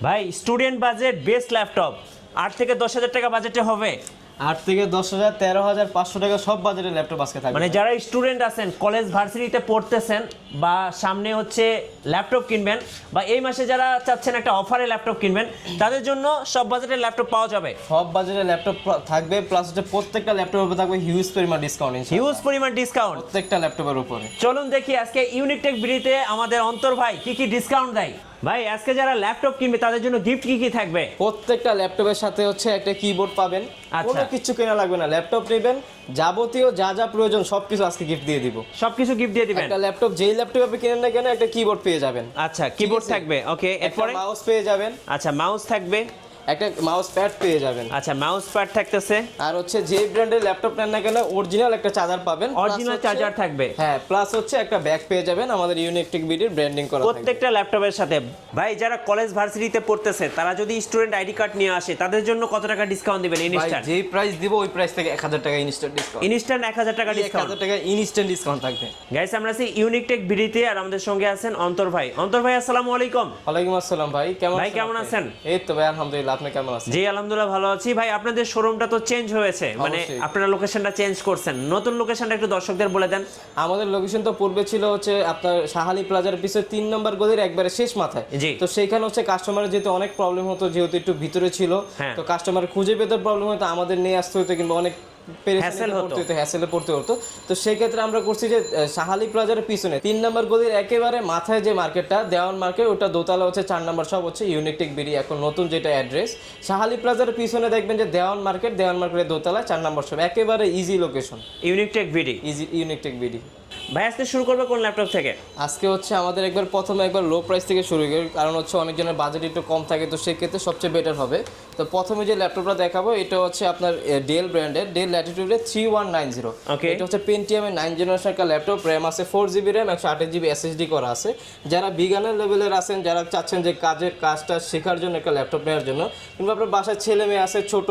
ভাই student budget best laptop 8 থেকে 10,000 টাকা বাজেটে হবে। 8 থেকে 10,000, 13,500 টাকা সব বাজেটের ল্যাপটপ আজকে থাকবে। মানে যারা স্টুডেন্ট আছেন, কলেজ ভার্সিটিতে পড়তেছেন বা সামনে হচ্ছে ল্যাপটপ কিনবেন, বা এই মাসে যারা চাচ্ছেন একটা অফারে ল্যাপটপ কিনবেন, তাদের জন্য সব বাজেটের ল্যাপটপ পাওয়া যাবে। সব বাজেটের ল্যাপটপ থাকবে, প্লাস হচ্ছে প্রত্যেকটা ল্যাপটপের উপরে থাকবে হিউজ পরিমাণ ডিসকাউন্ট। হিউজ পরিমাণ ডিসকাউন্ট প্রত্যেকটা ল্যাপটপের উপরে। চলুন দেখি আজকে ইউনিক টেক ভিডিওতে আমাদের অন্তর ভাই কি কি ডিসকাউন্ট দেয়। ভাই আজকে যারা ল্যাপটপ কিনবে তাদের জন্য গিফট কি কি থাকবে? প্রত্যেকটা ল্যাপটপের সাথে হচ্ছে একটা কিবোর্ড পাবেন। আচ্ছা। কোনো কিছু কেনা লাগবে না, ল্যাপটপ নেবেন, যাবতীয় যা যা প্রয়োজন সবকিছু আজকে গিফট দিয়ে দিব। সবকিছু গিফট দিয়ে দিবেন। একটা ল্যাপটপ যেই ল্যাপটপ আপনি কিনেন না কেন একটা কিবোর্ড পেয়ে যাবেন। আচ্ছা, কিবোর্ড থাকবে। ওকে, এরপরে মাউস পেয়ে যাবেন। আচ্ছা, মাউস থাকবে। একটা মাউস প্যাড পেয়ে যাবেন। আচ্ছা, মাউস প্যাড থাকতেছে। আর হচ্ছে যে ব্র্যান্ডের ল্যাপটপ নেন না কেন অরিজিনাল একটা চার্জার পাবেন। অরিজিনাল চার্জার থাকবে। হ্যাঁ, প্লাস হচ্ছে একটা ব্যাগ পেয়ে যাবেন আমাদের ইউনিক টেক ভিডিওর ব্র্যান্ডিং করা থাকবে প্রত্যেকটা ল্যাপটপের সাথে। ভাই যারা কলেজ ভার্সিটিতে পড়তেছে তারা যদি স্টুডেন্ট আইডি কার্ড নিয়ে আসে তাদের জন্য কত টাকা ডিসকাউন্ট দিবেন? ইনস্ট্যান্ট যেই প্রাইস দিব ওই প্রাইস থেকে 1000 টাকা ইনস্ট্যান্ট ডিসকাউন্ট। ইনস্ট্যান্ট 1000 টাকা ডিসকাউন্ট। 1000 টাকা ইনস্ট্যান্ট ডিসকাউন্ট থাকবে। গাইস, আমরা আছি ইউনিক টেক ভিডিওতে, আর আমাদের সঙ্গে আছেন অন্তর ভাই। অন্তর ভাই, আসসালামু আলাইকুম। ওয়ালাইকুম আসসালাম ভাই, কেমন ভাই কেমন আছেন? এই তো ভাই আলহামদুলিল্লাহ, আপনি কেমন আছেন? জি আলহামদুলিল্লাহ ভালো আছি। ভাই আপনাদের শোরুমটা তো চেঞ্জ হয়েছে, মানে অবশ্যই। আপনারা লোকেশনটা চেঞ্জ করছেন, নতুন লোকেশনটা একটু দর্শকদের বলে দেন। আমাদের লোকেশন তো পূর্বে ছিল হচ্ছে আপনার শাহালি প্লাজার পিছনে 3 নম্বর গলির একবারে শেষ মাথায়। জি। তো সেইখানে হচ্ছে কাস্টমারের যেহেতু অনেক প্রবলেম হতো, যেহেতু একটু ভিতরে ছিল, হ্যাঁ। তো কাস্টমার খুঁজে পেতে প্রবলেম হতো, আমাদের নিয়ে আসতে হতো কিংবা অনেক হ্যাসেলে পড়তে হতো। তো সেই ক্ষেত্রে আমরা করছি যে শাহালি প্লাজার পিছনে 3 নম্বর গলির একেবারে মাথায় যে মার্কেটটা দেওয়ান মার্কেট, ওটা দোতলা হচ্ছে 4 নম্বর সব হচ্ছে ইউনিক টেক বিডি এখন নতুন যেটা অ্যাড্রেস। শাহালি প্লাজার পিছনে দেখবেন যে দেওয়ান মার্কেটের দোতলা 4 নম্বর সব, একেবারে easy location. Unique tech BD. Unique tech BD. ভাই আজকে শুরু করবে কোন ল্যাপটপ থেকে? আজকে হচ্ছে আমাদের প্রথমে একবার লো প্রাইস থেকে শুরু করি, কারণ হচ্ছে অনেকজনের বাজেট একটু কম থাকে, তো সেক্ষেত্রে সবচেয়ে বেটার হবে। তো প্রথমে যে ল্যাপটপটা দেখাবো এটা হচ্ছে আপনার ডেল ব্র্যান্ডের ডেল ল্যাটিটিউডের 3190। এটা হচ্ছে পেন্টিয়ামের 9 জেনারেশন একটা ল্যাপটপ, র্যাম আছে 4GB র্যাম, 128GB SSD করা আছে। যারা বিগানার লেভেলের আছেন, যারা চাচ্ছেন যে কাজটা শেখার জন্য একটা ল্যাপটপ নেওয়ার জন্য, কিংবা আপনার বাসায় ছেলে মেয়ে আছে ছোট,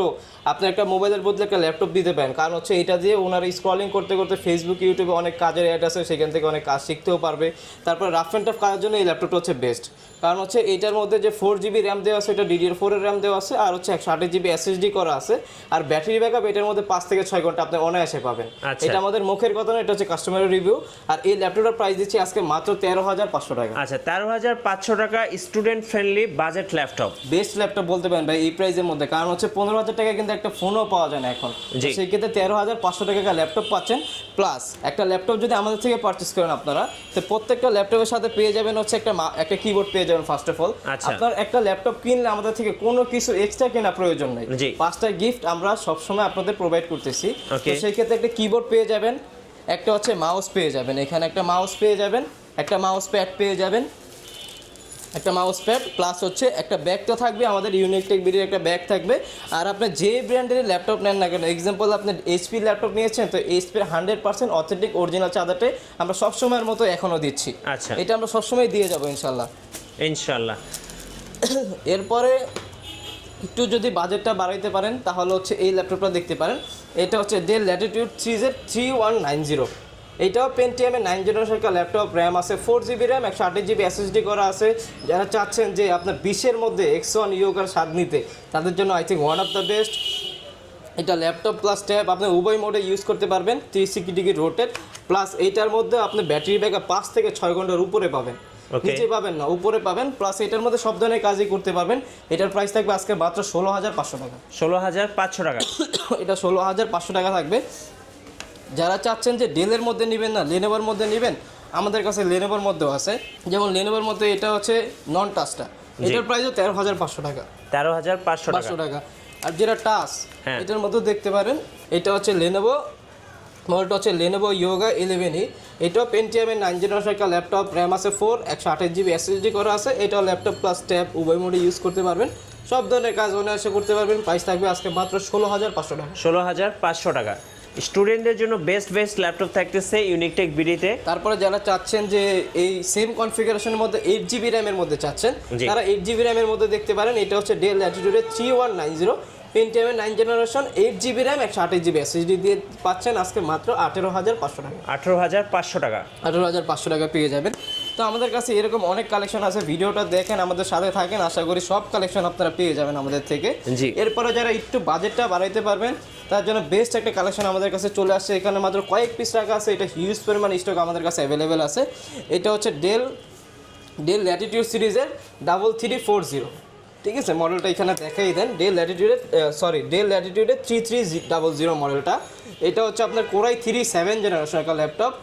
আপনি একটা মোবাইলের বদলে একটা ল্যাপটপ দিতে পারেন, কারণ হচ্ছে এটা দিয়ে ওনারা স্ক্রলিং করতে করতে ফেসবুক ইউটিউবে অনেক কাজের অ্যাড আছে, সেখান থেকে অনেক কাজ শিখতেও পারবে। তারপর রাফ অ্যান্ড টাফ কাজের জন্য এই ল্যাপটপটা হচ্ছে বেস্ট, কারণ হচ্ছে এটার মধ্যে যে 4GB র্যাম দেওয়া আছে, এটা DDR4 এর র্যাম দেওয়া আছে, আর হচ্ছে 128GB SSD করা আছে, আর ব্যাটারি ব্যাকআপ এটার মধ্যে 5 থেকে 6 ঘন্টা আপনি অনায়াসে পাবেন। এটা আমাদের মুখের কথা না, এটা হচ্ছে কাস্টমারের রিভিউ। আর এই ল্যাপটপটার প্রাইস দিচ্ছি আজকে মাত্র 13,500 টাকা। আচ্ছা, 13,500 টাকা student friendly budget laptop, best laptop বলতে পারেন ভাই এই প্রাইসের মধ্যে, কারণ হচ্ছে 15,000 টাকা কিন্তু একটা ফোনও পাওয়া যায় না এখন। সেই ক্ষেত্রে 13,500 টাকা ল্যাপটপ পাচ্ছেন। প্লাস একটা ল্যাপটপ যদি আমাদের থেকে পারচেস করেন আপনারা, তো প্রত্যেকটা ল্যাপটপের সাথে পেয়ে যাবেন হচ্ছে একটা কিবোর্ড পেয়ে যাবেন। ফার্স্ট অফ অল আপনার একটা ল্যাপটপ কিনলে আমাদের থেকে কোনো কিছু এক্সট্রা কেনা প্রয়োজন নেই, 5টা গিফট আমরা সবসময় আপনাদের প্রোভাইড করতেছি। তো সেই ক্ষেত্রে একটা কিবোর্ড পেয়ে যাবেন, একটা হচ্ছে মাউস পেয়ে যাবেন, এখানে একটা মাউস পেয়ে যাবেন, একটা মাউস প্যাড পেয়ে যাবেন, একটা মাউস প্যাড, প্লাস হচ্ছে একটা ব্যাগ তো থাকবে, আমাদের ইউনিক টেক বিডির একটা ব্যাগ থাকবে। আর আপনি যে ব্র্যান্ডের ল্যাপটপ নেন না কেন, এক্সাম্পল আপনি HP ল্যাপটপ নিয়েছেন, তো HP-র 100% অথেন্টিক অরিজিনাল চার্জারটাই আমরা সবসময়ের মতো এখনও দিচ্ছি। আচ্ছা, এটা আমরা সবসময় দিয়ে যাবো ইনশাল্লাহ। এরপরে একটু যদি বাজেটটা বাড়াইতে পারেন তাহলে হচ্ছে এই ল্যাপটপটা দেখতে পারেন। এটা হচ্ছে ডেল ল্যাটিটিউড 3190। এটাও পেন্টিয়ামের 9 জেনারেশন একটা ল্যাপটপ, র্যাম আছে 4GB র্যাম, 128GB SSD করা আছে। যারা চাচ্ছেন যে আপনার 20-এর মধ্যে X1 ইয়োগার স্বাদ নিতে, তাদের জন্য I think one of the best. এটা ল্যাপটপ প্লাস ট্যাব আপনি উভয় মোডে ইউজ করতে পারবেন, 360 ডিগ্রি রোটেট। প্লাস এইটার মধ্যে আপনি ব্যাটারি ব্যাকআপ 5 থেকে 6 ঘন্টার উপরে পাবেন, নিচে পাবেন না, উপরে পাবেন। প্লাস এটার মধ্যে সব ধরনের কাজই করতে পারবেন। এটার প্রাইস থাকবে আজকে মাত্র 16,500 টাকা। 16,500 টাকা এটা 16,500 টাকা থাকবে। যারা চাচ্ছেন যে ডেলের মধ্যে নেবেন না লেনোভোর মধ্যে নেবেন, আমাদের কাছে লেনোভোর মধ্যেও আছে। যেমন লেনোভোর মধ্যে এটা হচ্ছে নন টাচটা, এটার প্রাইসও 13,500 টাকা। 13,500 টাকা। আর যেটা টাচ, এটার মধ্যেও দেখতে পারেন, এটা হচ্ছে লেনোভো মডেলটা হচ্ছে লেনোভো ইয়োগা 11E। এটাও পেন্টিয়ামের 9 জেনারেশন একটা ল্যাপটপ, র্যাম আছে 4, 128GB SSD করা আছে। এটাও ল্যাপটপ প্লাস ট্যাব উভয় মোডে ইউজ করতে পারবেন, সব ধরনের কাজ অনায়াসে করতে পারবেন। প্রাইস থাকবে আজকে মাত্র 16,500 টাকা। 16,500 টাকা স্টুডেন্টদের জন্য বেস্ট ল্যাপটপ থাকতেছে ইউনিক টেক বিডিতে। তারপরে যারা চাচ্ছেন যে এই সেম কনফিগারেশনের মধ্যে 8GB র্যামের মধ্যে চাচ্ছেন, তারা 8GB র্যামের মধ্যে দেখতে পারেন। এটা হচ্ছে ডেল ল্যাটিটিউডের 3190, পেন্টিয়ামের 9 generation, 8GB RAM, 128GB SSD দিয়ে পাচ্ছেন আজকে মাত্র 18,500 টাকা। 18,500 টাকা 18,500 টাকা পেয়ে যাবেন। তো আমাদের কাছে এরকম অনেক কালেকশন আছে, ভিডিওটা দেখেন, আমাদের সাথে থাকেন, আশা করি সব কালেকশন আপনারা পেয়ে যাবেন আমাদের থেকে। জি। এরপরে যারা একটু বাজেটটা বাড়াইতে পারবেন তার জন্য বেস্ট একটা কালেকশন আমাদের কাছে চলে আসছে। এখানে মাত্র কয়েক পিস রাখা আছে, এটা হিউজ পরিমাণ স্টক আমাদের কাছে অ্যাভেলেবেল আছে। এটা হচ্ছে ডেল ল্যাটিটিউড সিরিজের 3340, ঠিক আছে? মডেলটা এখানে দেখাই দেন, ডেল ল্যাটিটিউডের 3300 মডেলটা। এটা হচ্ছে আপনার কোরাই 7 জেনারেশন একটা ল্যাপটপ,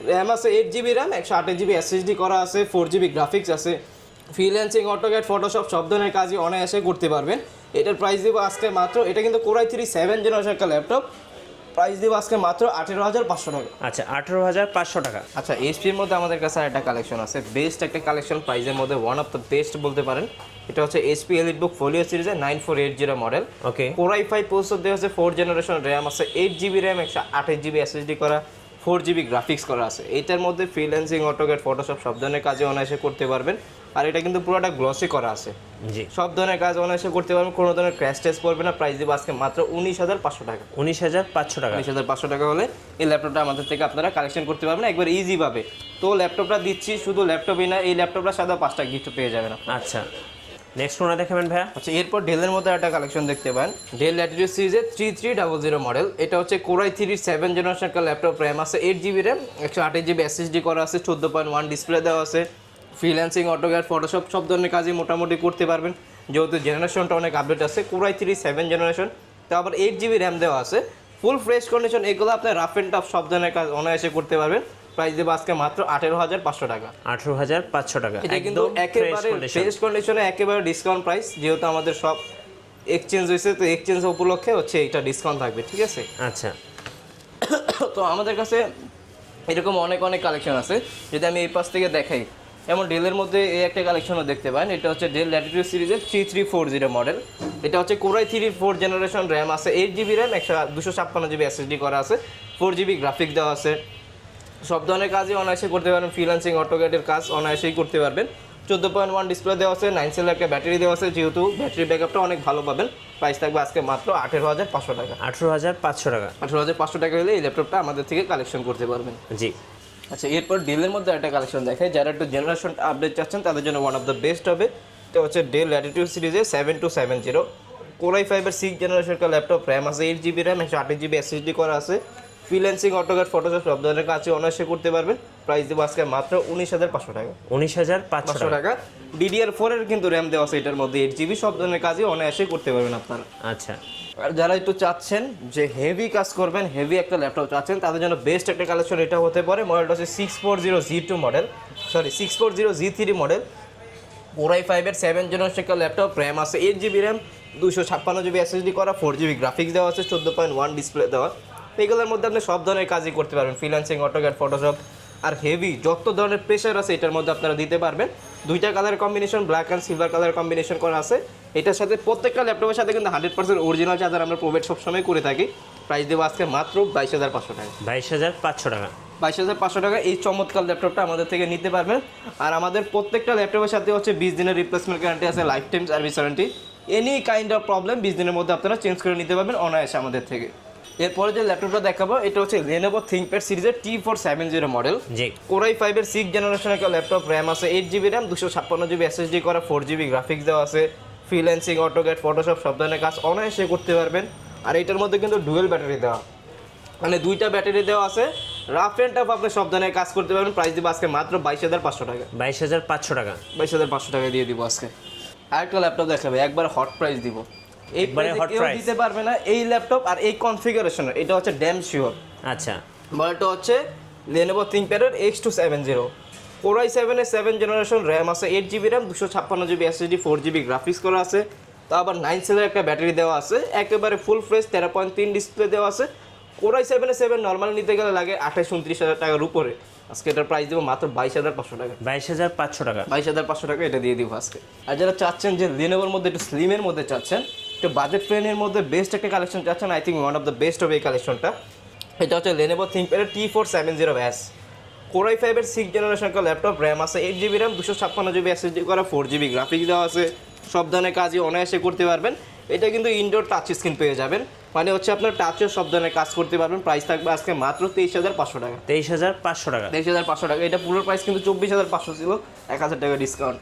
র্যাম আছে 8GB র্যাম, 128GB SSD করা আছে, 4GB গ্রাফিক্স আছে, ফ্রিল্যান্সিং, অটোক্যাড, ফটোশপ সব ধরনের কাজই অনায়াসে করতে পারবেন। এটার প্রাইস দেবো আজকে মাত্র, এটা কিন্তু কোরাই 7 জেনারেশন একটা ল্যাপটপ, প্রাইস দেবো আজকে মাত্র 18,500 টাকা। আচ্ছা, 18,500 টাকা। আচ্ছা, এইচপির মধ্যে আমাদের কাছে একটা কালেকশন আছে, বেস্ট একটা কালেকশন, প্রাইসের মধ্যে ওয়ান অফ দ্য বেস্ট বলতে পারেন। এটা হচ্ছে এইচপি এলিটবুক ফোলিও সিরিজের 9480 মডেল, ওকে। কোরাই 5 প্রসেসর দেওয়া আছে, 4 জেনারেশন, র্যাম আছে 8GB র্যাম, 128GB SSD করা, 4GB গ্রাফিক্স করা আছে। এটার মধ্যে ফ্রিল্যান্সিং, অটোক্যাড, ফটোশপ সব ধরনের কাজে অনায়াসে করতে পারবেন। আর এটা কিন্তু পুরোটা গ্লসি করা আছে, জি। সব ধরনের কাজ অনায়াসে করতে পারবেন, কোনো ধরনের ক্র্যাশ টেস্ট পড়বে না। প্রাইস দেবো আজকে মাত্র 19,500 টাকা। 19,500 টাকা। 19,500 টাকা হলে এই ল্যাপটপটা আমাদের থেকে আপনারা কালেকশন করতে পারবেন একবার ইজিভাবে। তো ল্যাপটপটা দিচ্ছি, শুধু ল্যাপটপই না, এই ল্যাপটপটার সাথে 5টা গিফট পেয়ে যাবেন আপনারা। আচ্ছা, নেক্সট কোনটা দেখাবেন ভাইয়া? আচ্ছা, এরপর ডেলের মধ্যে একটা কালেকশন দেখতে পান, ডেল ল্যাটিটিউড সিরিজের 3300 মডেল। এটা হচ্ছে কোরাই 7 জেনারেশন একটা ল্যাপটপ, র্যাম আছে 8GB র্যাম, 128GB SSD করা আছে, 14.1 ডিসপ্লে দেওয়া আছে, ফ্রিল্যান্সিং, অটোক্যাড, ফটোশপ সব ধরনের কাজই মোটামুটি করতে পারবেন, যেহেতু জেনারেশনটা অনেক আপডেট আছে। কোরাই 7 জেনারেশন, তো আবার 8GB র্যাম দেওয়া আছে, ফুল ফ্রেশ কন্ডিশন, এগুলো আপনার রাফ অ্যান্ড টাফ সব ধরনের কাজ অনায়াসে করতে পারবেন। প্রাইস দেবো আজকে মাত্র 18,500 টাকা। 18,500 টাকা। এটা কিন্তু একেবারে ফ্রেশ কন্ডিশনে, একেবারে ডিসকাউন্ট প্রাইস, যেহেতু আমাদের সব এক্সচেঞ্জ হয়েছে, তো এক্সচেঞ্জ উপলক্ষে হচ্ছে এটা ডিসকাউন্ট থাকবে, ঠিক আছে? আচ্ছা, তো আমাদের কাছে এরকম অনেক কালেকশন আছে, যদি আমি এই পাশ থেকে দেখাই, যেমন ডেলের মধ্যে এই একটা কালেকশনও দেখতে পারেন। এটা হচ্ছে ডেল ল্যাটিটিউড সিরিজের 3340 মডেল। এটা হচ্ছে কোরাই 4 জেনারেশন, র্যাম আছে 8GB র্যাম, 256GB SSD করা আছে, 4GB গ্রাফিক্স দেওয়া আছে, সব ধরনের কাজই অনায়াসে করতে পারবেন, ফ্রিল্যান্সিং, অটোক্যাডের কাজ অনায়াসেই করতে পারবেন। 14.1 ডিসপ্লে দেওয়া আছে, 9 সেলের একটা ব্যাটারি দেওয়া আছে, যেহেতু ব্যাটারি ব্যাকআপটা অনেক ভালো পাবেন। প্রাইস থাকবে আজকে মাত্র 18,500 টাকা। 18,500 টাকা। 18,500 টাকা হলে এই ল্যাপটপটা আমাদের থেকে কালেকশন করতে পারবেন। জি। আচ্ছা, এরপর ডেলের মধ্যে একটা কালেকশন দেখায়, যারা একটু জেনারেশন আপডেট চাচ্ছেন তাদের জন্য ওয়ান অফ দ্য বেস্ট হবে। এটা হচ্ছে ডেল ল্যাটিটিউড সিরিজের 7270, কোরাই 5 6 জেনারেশন একটা ল্যাপটপ, র্যাম আছে 8GB র্যাম, 128GB SSD করা আছে, ফ্রিল্যান্সিং, অটোক্যাড, ফটোশপ সব ধরনের কাজে অনায়াসে করতে পারবেন। প্রাইস দেবো আজকে মাত্র 19,500 টাকা। 19,500 টাকা। DDR4 এর কিন্তু র্যাম দেওয়া আছে এটার মধ্যে, 8GB, সব ধরনের কাজই অনায়াসে করতে পারবেন আপনারা। আচ্ছা, আর যারা একটু চাচ্ছেন যে হেভি কাজ করবেন, হেভি একটা ল্যাপটপ চাচ্ছেন, তাদের জন্য বেস্ট একটা কালেকশন এটা হতে পারে। মডেলটা হচ্ছে 640Z2 model, 640Z3 model, core i 5 7 generation একটা ল্যাপটপ, র্যাম আছে 8GB র্যাম, 256GB SSD করা, 4GB গ্রাফিক্স দেওয়া আছে, 14.1 ডিসপ্লে দেওয়া। এগুলোর মধ্যে আপনি সব ধরনের কাজই করতে পারবেন, ফ্রিল্যান্সিং, অটোক্যাড, ফটোশপ আর হেভি যত ধরনের প্রেশার আছে এটার মধ্যে আপনারা দিতে পারবেন। দুইটা colour combination, black and silver colour combination করা আছে। এটার সাথে প্রত্যেকটা ল্যাপটপের সাথে কিন্তু 100% অরিজিনাল চার্জার আমরা প্রোভাইড সবসময় করে থাকি। প্রাইস দেবো আজকে মাত্র 22,500 টাকা। 22,500 টাকা। 22,500 টাকা এই চমৎকার ল্যাপটপটা আমাদের থেকে নিতে পারবেন। আর আমাদের প্রত্যেকটা ল্যাপটপের সাথে হচ্ছে 20 দিনের রিপ্লেসমেন্ট গ্যারান্টি আছে, life time service warranty. Any kind of problem 20 দিনের মধ্যে আপনারা চেঞ্জ করে নিতে পারবেন অনায়াসে আমাদের থেকে। এরপরে যে ল্যাপটপটা দেখাবো এটা হচ্ছে Lenovo ThinkPad সিরিজের T470 মডেল, জি। কোরাই 5 6 জেনারেশন একটা ল্যাপটপ, র্যাম আছে 8GB র্যাম, 256GB SSD করা, 4GB গ্রাফিক্স দেওয়া আছে, ফ্রিল্যান্সিং, অটোক্যাড, ফটোশপ সব ধরনের কাজ অনায়াসে করতে পারবেন। আর এটার মধ্যে কিন্তু ডুয়েল ব্যাটারি দেওয়া, মানে দুইটা ব্যাটারি দেওয়া আছে, রাফ অ্যান্ড টাফ আপনি সব ধরনের কাজ করতে পারবেন। প্রাইস দিব আজকে মাত্র 22,500 টাকা। 22,500 টাকা। 22,500 টাকা দিয়ে দিব আজকে। আরেকটা ল্যাপটপ দেখাবে, একবার হট প্রাইস দিব, এই প্রাইসে কেউ দিতে পারবে না এই ল্যাপটপ আর এই কনফিগারেশন। এটা হচ্ছে ড্যাম শিওর। আচ্ছা, মডেলটা হচ্ছে Lenovo ThinkPad এর X270, কোরাই 7 জেনারেশন, র্যাম আছে 8GB RAM, 256GB SSD, 4GB graphics করা আছে, তো আবার 9 সেলের একটা ব্যাটারি দেওয়া আছে, একেবারে ফুল ফ্রেশ 13.3 ডিসপ্লে দেওয়া আছে। কোরাই 7 নর্মাল নিতে গেলে লাগে 28-29,000 টাকার উপরে। আজকে এটার প্রাইস দেবো মাত্র 22,500 টাকা। 22,500 টাকা। 22,500 টাকা এটা দিয়ে দিব আজকে। আর যারা চাচ্ছেন যে Lenovoর মধ্যে একটু স্লিমের মধ্যে চাচ্ছেন, একটু বাজেট ফ্রেন্ডের মধ্যে বেস্ট একটা কালেকশন চাচ্ছেন, I think one of the best হবে এই কালেকশনটা। এটা হচ্ছে Lenovo ThinkPad এর T470S, কোরাই 5 6 জেনারেশন একটা ল্যাপটপ, র্যাম আছে 8GB র্যাম, 256GB SSD করা, 4GB গ্রাফিক্স দেওয়া আছে, সব ধরনের কাজই অনায়াসে করতে পারবেন। এটা কিন্তু ইনডোর টাচ স্ক্রিন পেয়ে যাবেন, মানে হচ্ছে আপনার টাচের সব ধরনের কাজ করতে পারবেন। প্রাইস থাকবে আজকে মাত্র 23,500 টাকা। 23,500 টাকা। 23,500 টাকা। এটা পুরো প্রাইস কিন্তু 24,500 ছিল, 1,000 টাকা ডিসকাউন্ট।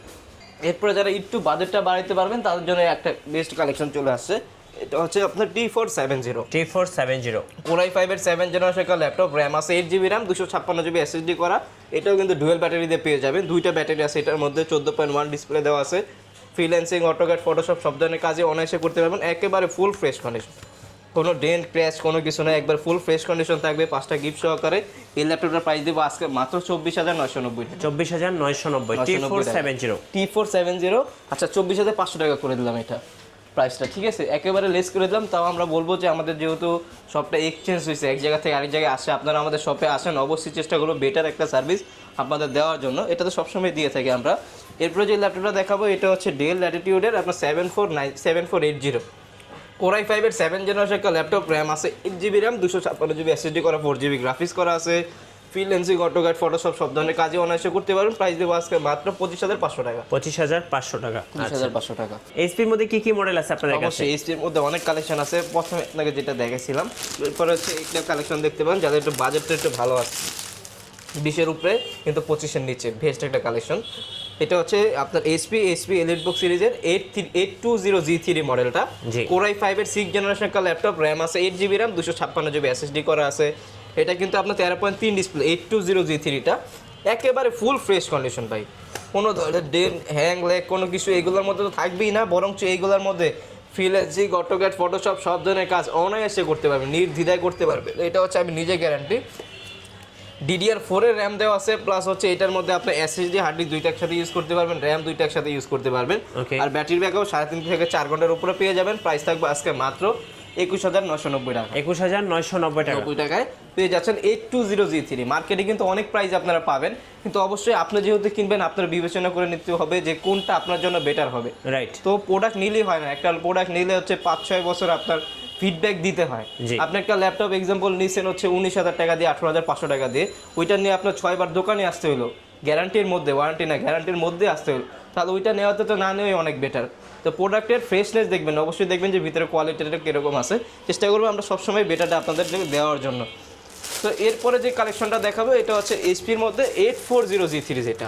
এরপরে যারা একটু বাজেটটা বাড়াইতে পারবেন তাদের জন্য একটা বেস্ট কালেকশন চলে আসছে। এটা হচ্ছে আপনার T470 T470 Core i5 এর 7 জেনারেশন ল্যাপটপ, র্যাম আছে 8GB র্যাম, 256GB এসএসডি করা। এটাও কিন্তু ডুয়েল ব্যাটারি দিয়ে পেয়ে যাবেন, দুইটা ব্যাটারি আছে এটার মধ্যে, 14.1 ডিসপ্লে দেওয়া আছে। ফ্রিল্যান্সিং, অটোক্যাড, ফটোশপ সব ধরনের কাজে অনায়াসে করতে পারবেন, একেবারে ফুল ফ্রেশ কন্ডিশন, কোনো ডেন্ট ক্র্যাশ কোনো কিছু না, একবার ফুল ফ্রেশ কন্ডিশন থাকবে। 5টা গিফট সহকারে এই ল্যাপটপটার প্রাইস দেবো আজকে মাত্র 24,990 টাকা। 24,990 T470 T470 আচ্ছা 24,500 টাকা করে দিলাম এটা প্রাইসটা, ঠিক আছে, একেবারে লেস করে দিলাম। তাও আমরা বলবো যে আমাদের যেহেতু শপটা এক্সচেঞ্জ হয়েছে, এক জায়গা থেকে আরেক জায়গায় আসে, আপনারা আমাদের শপে আসেন, অবশ্যই চেষ্টা করবো বেটার একটা সার্ভিস আপনাদের দেওয়ার জন্য, এটা তো সবসময় দিয়ে থাকি আমরা। এরপরে যে ল্যাপটপটা দেখাবো এটা হচ্ছে ডেল ল্যাটিটিউডের আপনার 7480 Core i5 এর 7 জেনারেশন একটা ল্যাপটপ, র্যাম আছে 8GB র্যাম, 256GB এসএসডি করা, 4GB গ্রাফিক্স করা আছে। ফ্রিল্যান্সিং, অটোক্যাড, ফটোশপ সব ধরনের কাজে অনায়াসে করতে পারবেন। প্রাইস দেবো আজকে মাত্র 25,500 টাকা। 25,500 টাকা। 25,500 টাকা। এইচপির মধ্যে কি কি মডেল আছে আপনাদের কাছে? অবশ্যই এইচপির মধ্যে অনেক কালেকশন আছে। প্রথমে আপনাকে যেটা দেখাইছিলাম, এরপরে হচ্ছে একটা কালেকশন দেখতে পারেন যাদের একটু বাজেটটা একটু ভালো আছে, 20-এর উপরে কিন্তু 25-এর নিচে, বেস্ট একটা কালেকশন। এটা হচ্ছে আপনার এইচপি এলিটবুক সিরিজের 820G3 মডেলটা, Core i5 এর 6 জেনারেশন একটা ল্যাপটপ, র্যাম আছে 8GB র্যাম, 256GB এসএসডি করা আছে। এটা কিন্তু আপনার 13.3 ডিসপ্লে, 820G3টা একেবারে ফুল ফ্রেশ কন্ডিশন ভাই, কোনো ধরনের ডেন হ্যাং ল্যাগ কোনো কিছু এগুলোর মধ্যে তো থাকবেই না, বরঞ্চ এইগুলোর মধ্যে ফ্রিল্যান্সিং, অটোক্যাড, ফটোশপ সব ধরনের কাজ অনায়াসে করতে পারবেন, নির্দ্বিধায় করতে পারবেন। এটা হচ্ছে আমি নিজে গ্যারান্টি। DDR4 এর র্যাম দেওয়া আছে, প্লাস হচ্ছে এটার মধ্যে আপনি এসএসডি হার্ড ডিস্ক দুইটা একসাথে ইউজ করতে পারবেন, র্যাম দুইটা একসাথে ইউজ করতে পারবেন। আর ব্যাটারি ব্যাকআপ 3.5 থেকে 4 ঘন্টার উপরে পেয়ে যাবেন। প্রাইস থাকবে আজকে মাত্র 21,990 টাকা। 21,990 টাকা। 90 টাকায় পেয়ে যাচ্ছেন 820G3। মার্কেটে কিন্তু অনেক প্রাইস আপনারা পাবেন, কিন্তু অবশ্যই আপনি যেহেতু কিনবেন আপনার বিবেচনা করে নিতে হবে যে কোনটা আপনার জন্য বেটার হবে। রাইট। তো প্রোডাক্ট নিলেই হয় না, একটা প্রোডাক্ট নিলে হচ্ছে 5-6 বছর আপনার ফিডব্যাক দিতে হয়। আপনি একটা ল্যাপটপ এক্সাম্পল নিছেন হচ্ছে 19,000 টাকা দিয়ে, 18,500 টাকা দিয়ে, ওইটা নিয়ে আপনার 6 বার দোকানে আসতে হলো, গ্যারান্টির মধ্যে, ওয়ারেন্টি না গ্যারান্টির মধ্যে আসতে হলো, তাহলে ওইটা নেওয়াতে তো না নেওয়াই অনেক বেটার। তো প্রোডাক্টের ফ্রেশনেস দেখবেন, অবশ্যই দেখবেন যে ভিতরে কোয়ালিটিটা কীরকম আছে, চেষ্টা করবো আমরা সবসময় বেটারটা আপনাদের দেওয়ার জন্য। তো এরপরে যে কালেকশনটা দেখাবো এটা হচ্ছে এইচপির মধ্যে 840G3, যেটা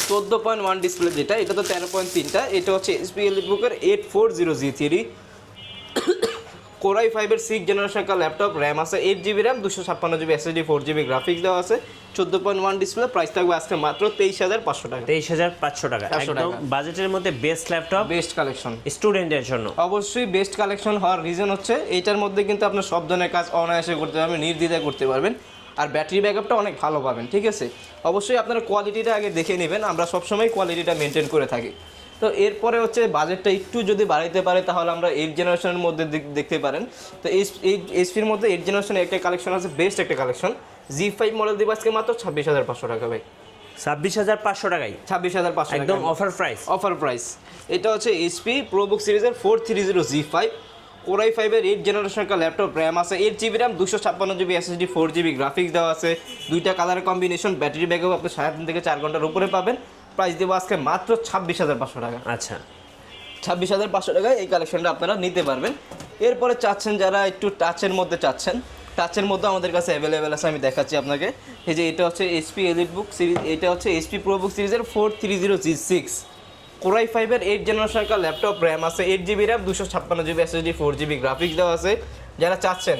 14.1 ডিসপ্লে, যেটা এটা তো 13.3টা, এটা হচ্ছে এইচপি এলিটবুকের 840G3 Core i5 এর 6 জেনারেশন একটা ল্যাপটপ, র্যাম আছে 8GB RAM, 256GB SSD, 4GB graphics দেওয়া আছে, 14.1 ডিসপ্লে। প্রাইস থাকবে আজকে মাত্র 23,500 টাকা। 23,500 টাকা, একদম বাজেটের মধ্যে বেস্ট ল্যাপটপ, বেস্ট কালেকশন স্টুডেন্টদের জন্য। অবশ্যই বেস্ট কালেকশন হওয়ার রিজন হচ্ছে এইটার মধ্যে কিন্তু আপনি সব ধরনের কাজ অনায়াসে করতে পারবেন, নির্দ্বিধায় করতে পারবেন, আর ব্যাটারি ব্যাকআপটা অনেক ভালো পাবেন, ঠিক আছে। অবশ্যই আপনারা কোয়ালিটিটা আগে দেখে নেবেন, আমরা সবসময় কোয়ালিটিটা মেনটেন করে থাকি। তো এরপরে হচ্ছে বাজেটটা একটু যদি বাড়াইতে পারে তাহলে আমরা 8 জেনারেশনের মধ্যে দেখতে পারেন। তো এইচপির মধ্যে 8 জেনারেশনের একটা কালেকশন আছে, বেস্ট একটা কালেকশন, G5 মডেল দিব আজকে মাত্র 26,500 টাকা ভাই। 26,500 টাকায় 26,500 একদম অফার প্রাইস। Offer price. এটা হচ্ছে এইচপি প্রোবুক সিরিজের 430G5 Core i5 এর 8 জেনারেশন একটা ল্যাপটপ, র্যাম আছে 8GB RAM, 256GB SSD, 4GB graphics দেওয়া আছে, দুইটা কালার কম্বিনেশন, ব্যাটারি ব্যাকআপ আপনি 3.5 থেকে 4 ঘন্টার উপরে পাবেন। প্রাইস দেবো আজকে মাত্র 26,500 টাকা। আচ্ছা, 26,500 টাকায় এই কালেকশনটা আপনারা নিতে পারবেন। এরপরে চাচ্ছেন যারা একটু টাচের মধ্যে চাচ্ছেন, টাচের মধ্যে আমাদের কাছে অ্যাভেলেবেল আছে, আমি দেখাচ্ছি আপনাকে। এই যে এটা হচ্ছে এইচপি এলিটবুক সিরিজ, এটা হচ্ছে এইচপি প্রোবুক সিরিজের 430G6 Core i5 এর 8 জেনারেশন একটা ল্যাপটপ, র্যাম আছে 8GB RAM, 256GB SSD, 4GB graphics দেওয়া আছে। যারা চাচ্ছেন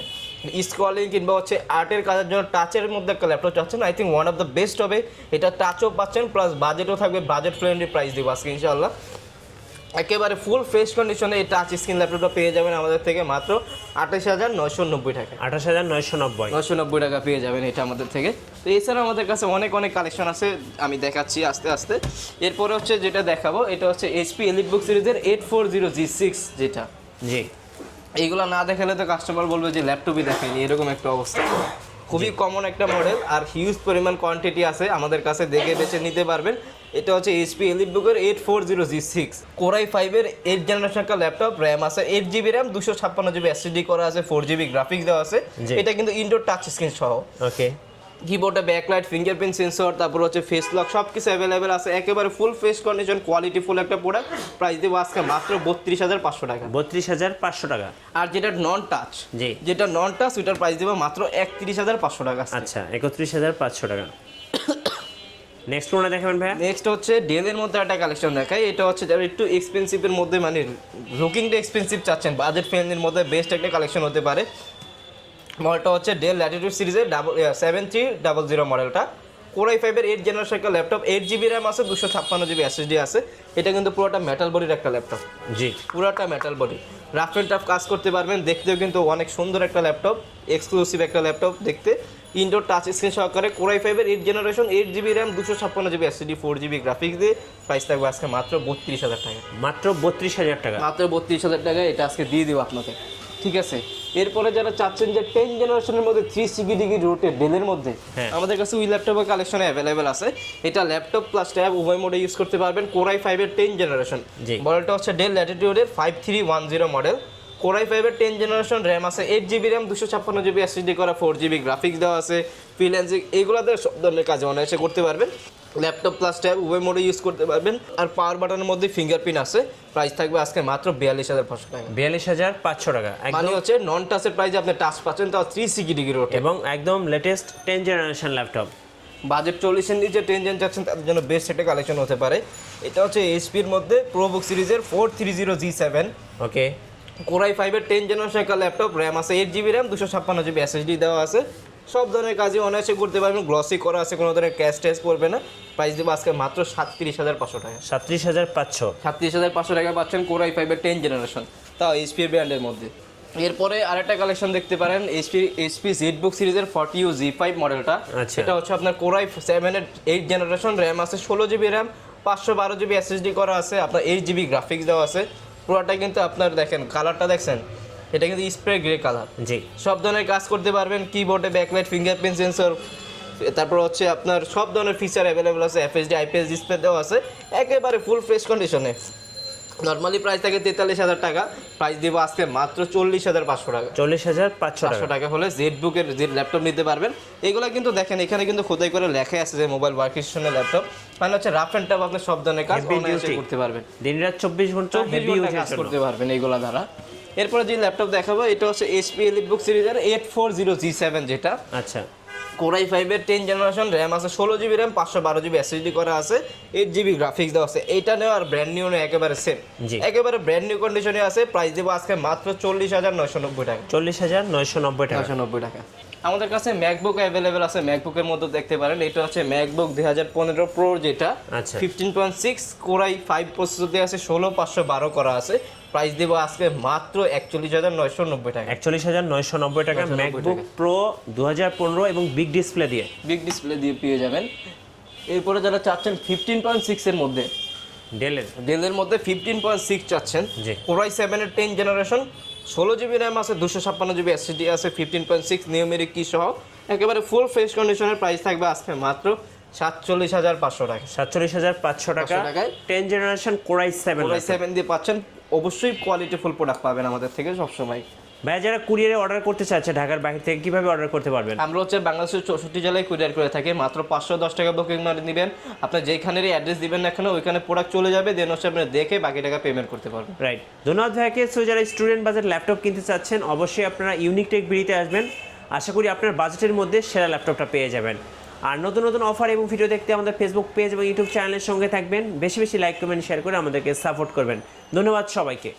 স্ক্রলিং কিংবা হচ্ছে আর্টের কাজের জন্য টাচের মধ্যে একটা ল্যাপটপ চাচ্ছেন, I think one of the best হবে। এটা টাচও পাচ্ছেন, প্লাস বাজেটও থাকবে, বাজেট ফ্রেন্ডলি প্রাইস দিব আজকে ইনশাআল্লাহ। একেবারে ফুল ফ্রেশ কন্ডিশনে এই টাচ স্ক্রিন ল্যাপটপটা পেয়ে যাবেন আমাদের থেকে মাত্র 28,990 টাকা। 28,990 টাকা পেয়ে যাবেন এটা আমাদের থেকে। তো এছাড়া আমাদের কাছে অনেক অনেক কালেকশন আছে, আমি দেখাচ্ছি আস্তে আস্তে। এরপরে হচ্ছে যেটা দেখাবো এটা হচ্ছে এইচপি এলিটবুক সিরিজের 840G6, যেটা জি, এইগুলো না দেখালে তো কাস্টমার বলবে যে ল্যাপটপই দেখায়নি, এরকম একটা অবস্থা। খুবই কমন একটা মডেল, আর হিউজ পরিমাণ কোয়ান্টিটি আছে আমাদের কাছে, দেখে বেছে নিতে পারবেন। এটা হচ্ছে এইচপি এলিটবুকের 840G6 Core i5 এর 8 জেনারেশন একটা ল্যাপটপ, র্যাম আছে 8GB র্যাম, 256GB এসএসডি করা আছে, 4GB গ্রাফিক্স দেওয়া আছে। এটা কিন্তু ইনডোর টাচ স্ক্রিন সহ। ওকে। কিবোর্ডে ব্যাকলাইট, ফিঙ্গারপ্রিন্ট সেন্সর, তারপর হচ্ছে ফেস লক, সব কিছু অ্যাভেলেবেল আছে, একেবারে full face condition, quality full একটা প্রোডাক্ট। প্রাইস দেবো আজকে মাত্র 32,500 টাকা। 32,500 টাকা। আর যেটা নন টাচ, জি, যেটা নন টাচ ওইটার প্রাইস দেবো মাত্র 31,500 টাকা। আচ্ছা 31,500 টাকা। নেক্সট কোনটা দেখাবেন ভাইয়া? নেক্সট হচ্ছে ডেলের মধ্যে একটা কালেকশন দেখাই। এটা হচ্ছে যারা একটু এক্সপেন্সিভের মধ্যে, মানে লুকিংটা এক্সপেন্সিভ চাচ্ছেন, বাজেট ফ্রেন্ডলির মধ্যে বেস্ট একটা কালেকশন হতে পারে। মডেলটা হচ্ছে ডেল ল্যাটিটিউড সিরিজের 7300 মডেলটা। কোর i5-এর 8 জেনারেশন একটা ল্যাপটপ, 8GB র্যাম আছে, 256GB SSD আছে। এটা কিন্তু পুরোটা মেটাল বডির একটা ল্যাপটপ, জি, পুরোটা metal body, rough and tough কাজ করতে পারবেন। দেখতেও কিন্তু অনেক সুন্দর একটা ল্যাপটপ, এক্সক্লুসিভ একটা ল্যাপটপ দেখতে। ইনডোর টাচ স্ক্রিন সহকারে কোর i5-এর 8 generation, 8GB RAM, 256GB SSD, 4GB graphics দিয়ে প্রাইস থাকবে আজকে মাত্র 32,000 টাকা। মাত্র 32,000 টাকা। মাত্র 32,000 টাকা এটা আজকে দিয়ে দিব আপনাকে, ঠিক আছে। এরপরে যারা চাচ্ছেন যে 10 জেনারেশনের মধ্যে 360 ডিগ্রি রোটেট ডেলের মধ্যে, হ্যাঁ, আমাদের কাছে ওই ল্যাপটপের কালেকশনে অ্যাভেলেবেল আছে। এটা ল্যাপটপ প্লাস ট্যাব উভয় মোডে ইউজ করতে পারবেন। কোর i5-এর 10 জেনারেশন, জি, মডেলটা হচ্ছে ডেল ল্যাটিটিউডের 5310 মডেল। কোর i5-এর 10 জেনারেশন, র্যাম আছে 8GB র্যাম, 256GB SSD করা, 4GB গ্রাফিক্স দেওয়া আছে, ফ্রিল্যান্সিং এগুলোতে সব ধরনের কাজ অনায়াসে করতে পারবেন। ল্যাপটপ প্লাস ট্যাব উভয় মোডে ইউজ করতে পারবেন। আর পাওয়ার বাটনের মধ্যে ফিঙ্গারপ্রিন্ট আছে। প্রাইস থাকবে আজকে মাত্র 42,500 টাকা। 42,500 টাকা। মানে একদম হচ্ছে নন টাচের প্রাইসে আপনি টাচ পাচ্ছেন, তাও 360 ডিগ্রি রোটেট এবং একদম লেটেস্ট 10 জেনারেশন ল্যাপটপ। বাজেট 40-এর নিচে 10 জেন যাচ্ছেন তাদের জন্য বেস্ট একটা কালেকশন হতে পারে। এটা হচ্ছে এইচপির মধ্যে প্রোবুক সিরিজের 430G7, ওকে। কোর i5-এর 10 জেনারেশন একটা ল্যাপটপ, র্যাম আছে 8GB র্যাম, 256GB SSD দেওয়া আছে। সব ধরনের কাজই অনায়াসে করতে পারবেন, গ্লসি করা আছে, কোনো ধরনের ক্যাশ ট্যাশ করবে না। প্রাইস দেবো আজকে মাত্র 37,500 টাকা। 37,500। 37,500 টাকা পাচ্ছেন কোর i5-এর 10 জেনারেশন, তাও এইচপি ব্র্যান্ডের মধ্যে। এরপরে আরেকটা কালেকশন দেখতে পারেন, এইচপি ZBook সিরিজের 40UG5 মডেলটা। আচ্ছা, এটা হচ্ছে আপনার কোর i7-এর 8 জেনারেশন, র্যাম আছে 16GB র্যাম, 512GB SSD করা আছে, আপনার 8GB গ্রাফিক্স দেওয়া আছে। পুরোটা কিন্তু আপনার দেখেন কালারটা দেখছেন, এটা কিন্তু স্প্রে গ্রে কালার, জি, সব ধরনের কাজ করতে পারবেন। কিবোর্ডে ব্যাকলাইট, ফিঙ্গারপ্রিন্ট সেন্সর, তারপর হচ্ছে আপনার সব ধরনের ফিচার অ্যাভেলেবল আছে, FHD IPS ডিসপ্লে দেওয়া আছে, একেবারে ফুল ফ্রেশ কন্ডিশনে। নর্মালি প্রাইস থাকে 43,000 টাকা, প্রাইস দিব আজকে মাত্র 40,500 টাকা। 40,500 টাকা। টাকা হলে ZBook-এর যে ল্যাপটপ নিতে পারবেন। এগুলো কিন্তু দেখেন এখানে কিন্তু খোদাই করে লেখা আছে যে মোবাইল ওয়ার্কস্টেশনের ল্যাপটপ, মানে হচ্ছে রাফ অ্যান্ড টাফ আপনি সব ধরনের কাজ অনায়াসে করতে পারবেন, দিনরাত 24 ঘন্টা হেভি ইউজের কাজ জন্য করতে পারবেন এইগুলা দ্বারা। এরপরে যে ল্যাপটপ দেখাবো এটা হচ্ছে HP EliteBook সিরিজের 840G7, যেটা আচ্ছা কোর i5-এর 10 জেনারেশন, র্যাম আছে 16GB র্যাম, 512GB SSD করা আছে, 8GB গ্রাফিক্স দেওয়া আছে। এইটা নেওয়ার ব্র্যান্ড নিউ নেই, একেবারে সেম, জি, একেবারে ব্র্যান্ড নিউ কন্ডিশনে আছে। প্রাইস দেবো আজকে মাত্র 40,990 টাকা। 40,990 টাকা। 990 টাকা। আমাদের কাছে ম্যাকবুক অ্যাভেলেবেল আছে, ম্যাকবুকের মধ্যে দেখতে পারেন। এটা হচ্ছে ম্যাকবুক 2015 প্রো, যেটা আচ্ছা 15.6 কোর i5 প্রসেসর দিয়ে আছে, 16512 করা আছে। প্রাইস দেবো আজকে মাত্র 41,990 টাকা। 41,990 টাকা। ম্যাকবুক প্রো 2015 এবং বিগ ডিসপ্লে দিয়ে, বিগ ডিসপ্লে দিয়ে পেয়ে যাবেন। এরপরে যারা চাচ্ছেন 15.6 এর মধ্যে, ডেলের মধ্যে 15.6 চাচ্ছেন, জি, কোর i7-এর 10 জেনারেশন, 16GB র্যাম আছে, 256GB SSD আছে, 15.6 নিউমেরিক কি সহ, একেবারে ফুল ফ্রেশ কন্ডিশনের। প্রাইস থাকবে আজকে মাত্র 47,500 টাকা। 47,500 টাকা। 10 জেনারেশন কোর i7 দিয়ে পাচ্ছেন। অবশ্যই কোয়ালিটি ফুল প্রোডাক্ট পাবেন আমাদের থেকে সবসময়। ভাই যারা কুরিয়ারে অর্ডার করতে চাচ্ছে ঢাকার বাইরে থেকে, কিভাবে অর্ডার করতে পারবেন? আমরা হচ্ছে বাংলাদেশের 64 জেলায় কুরিয়ার করে থাকি। মাত্র 510 টাকা বুকিং মানি নেবেন। আপনার যেখানেরই অ্যাড্রেস দিবেন না কেন ওইখানে প্রোডাক্ট চলে যাবে, দেন হচ্ছে আপনি দেখে বাকি টাকা পেমেন্ট করতে পারবেন। রাইট, ধন্যবাদ ভাইকে। সো যারা স্টুডেন্ট বাজেট ল্যাপটপ কিনতে চাচ্ছেন অবশ্যই আপনারা ইউনিক টেক বিডিতে আসবেন। আশা করি আপনার বাজেটের মধ্যে সেরা ল্যাপটপটা পেয়ে যাবেন। আর নতুন নতুন অফার এবং ভিডিও দেখতে আমাদের ফেসবুক পেজ এবং ইউটিউব চ্যানেলের সঙ্গে থাকবেন। বেশি বেশি লাইক কমেন্ট শেয়ার করে আমাদেরকে সাপোর্ট করবেন। ধন্যবাদ সবাইকে।